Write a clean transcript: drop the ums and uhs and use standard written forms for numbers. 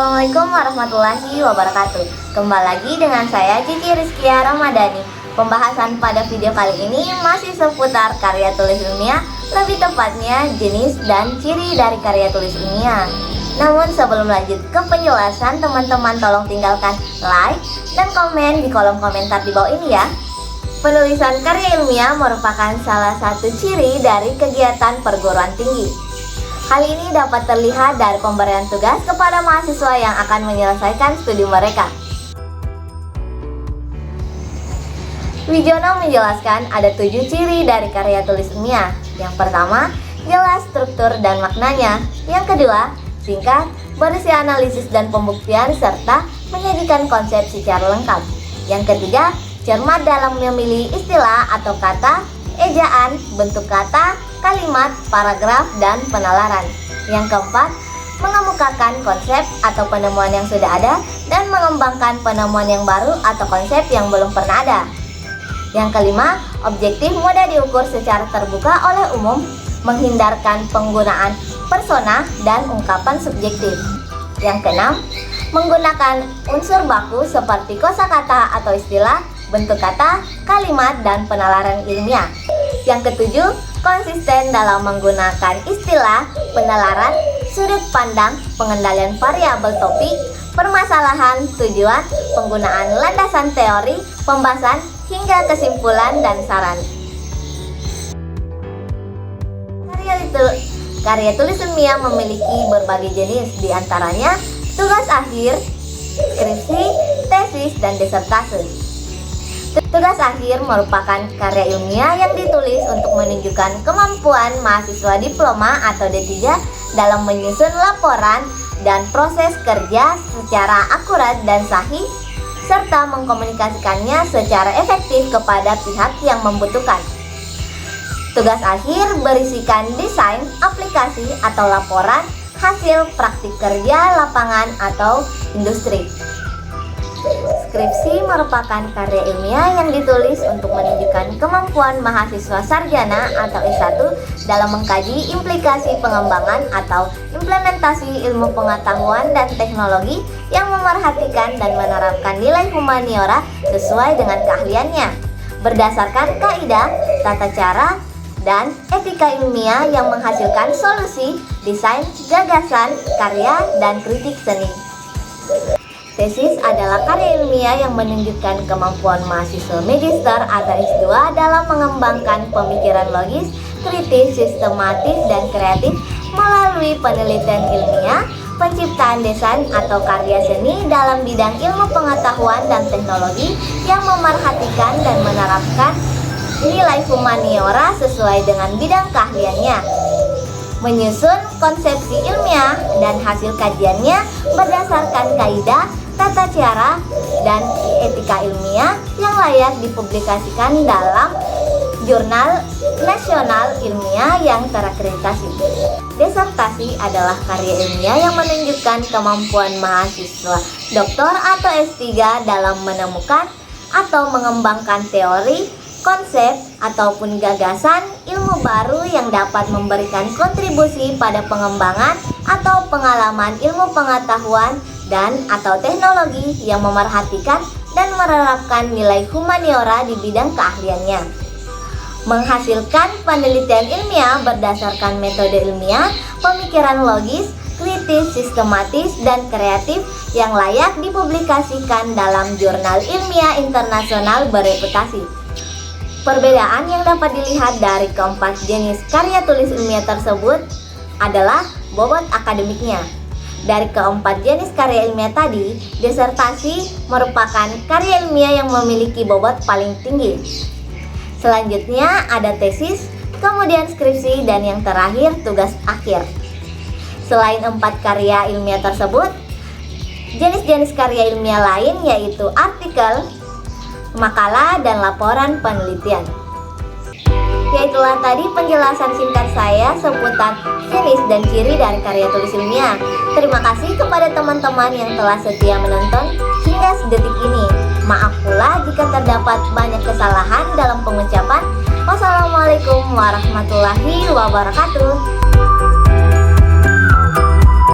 Assalamualaikum warahmatullahi wabarakatuh. Kembali lagi dengan saya Cici Rizkia Ramadhani. Pembahasan pada video kali ini masih seputar karya tulis ilmiah, lebih tepatnya jenis dan ciri dari karya tulis ilmiah. Namun sebelum lanjut ke penjelasan, teman-teman tolong tinggalkan like dan komen di kolom komentar di bawah ini ya. Penulisan karya ilmiah merupakan salah satu ciri dari kegiatan perguruan tinggi. Hal ini dapat terlihat dari pemberian tugas kepada mahasiswa yang akan menyelesaikan studi mereka. Wijono menjelaskan ada 7 ciri dari karya tulis ilmiah. Yang pertama, jelas struktur dan maknanya. Yang kedua, singkat, berisi analisis dan pembuktian, serta menyajikan konsep secara lengkap. Yang ketiga, cermat dalam memilih istilah atau kata, ejaan, bentuk kata, kalimat, paragraf, dan penalaran. Yang keempat, mengemukakan konsep atau penemuan yang sudah ada dan mengembangkan penemuan yang baru atau konsep yang belum pernah ada. Yang kelima, objektif mudah diukur secara terbuka oleh umum, menghindarkan penggunaan persona dan ungkapan subjektif. Yang keenam, menggunakan unsur baku seperti kosakata atau istilah, bentuk kata, kalimat, dan penalaran ilmiah. Yang ketujuh, konsisten dalam menggunakan istilah, penalaran, sudut pandang, pengendalian variabel topik, permasalahan, tujuan, penggunaan landasan teori, pembahasan, hingga kesimpulan dan saran. Karya tulis ilmiah memiliki berbagai jenis, diantaranya tugas akhir, skripsi, tesis, dan disertasi. Tugas akhir merupakan karya ilmiah yang ditulis untuk menunjukkan kemampuan mahasiswa diploma atau D3 dalam menyusun laporan dan proses kerja secara akurat dan sahih, serta mengkomunikasikannya secara efektif kepada pihak yang membutuhkan. Tugas akhir berisikan desain, aplikasi, atau laporan hasil praktik kerja lapangan atau industri. Skripsi merupakan karya ilmiah yang ditulis untuk menunjukkan kemampuan mahasiswa sarjana atau S1 dalam mengkaji implikasi pengembangan atau implementasi ilmu pengetahuan dan teknologi yang memerhatikan dan menerapkan nilai humaniora sesuai dengan keahliannya, berdasarkan kaidah, tata cara, dan etika ilmiah yang menghasilkan solusi, desain, gagasan, karya, dan kritik seni. Tesis adalah karya ilmiah yang menunjukkan kemampuan mahasiswa magister atau S2 dalam mengembangkan pemikiran logis, kritis, sistematis, dan kreatif melalui penelitian ilmiah, penciptaan desain atau karya seni dalam bidang ilmu pengetahuan dan teknologi yang memerhatikan dan menerapkan nilai humaniora sesuai dengan bidang keahliannya. Menyusun konsepsi ilmiah dan hasil kajiannya berdasarkan kaidah, tata cara, dan etika ilmiah yang layak dipublikasikan dalam jurnal nasional ilmiah yang terakreditasi. Disertasi adalah karya ilmiah yang menunjukkan kemampuan mahasiswa doktor atau S3 dalam menemukan atau mengembangkan teori, konsep, ataupun gagasan ilmu baru yang dapat memberikan kontribusi pada pengembangan atau pengalaman ilmu pengetahuan dan atau teknologi yang memerhatikan dan menerapkan nilai humaniora di bidang keahliannya. Menghasilkan penelitian ilmiah berdasarkan metode ilmiah, pemikiran logis, kritis, sistematis, dan kreatif yang layak dipublikasikan dalam jurnal ilmiah internasional bereputasi. Perbedaan yang dapat dilihat dari keempat jenis karya tulis ilmiah tersebut adalah bobot akademiknya. Dari keempat jenis karya ilmiah tadi, disertasi merupakan karya ilmiah yang memiliki bobot paling tinggi. Selanjutnya ada tesis, kemudian skripsi, dan yang terakhir tugas akhir. Selain 4 karya ilmiah tersebut, jenis-jenis karya ilmiah lain yaitu artikel, makalah, dan laporan penelitian. Yaitulah tadi penjelasan singkat saya seputar jenis dan ciri dari karya tulis ilmiah. Terima kasih kepada teman-teman yang telah setia menonton hingga sedetik ini. Maaf pula jika terdapat banyak kesalahan dalam pengucapan. Wassalamualaikum warahmatullahi wabarakatuh.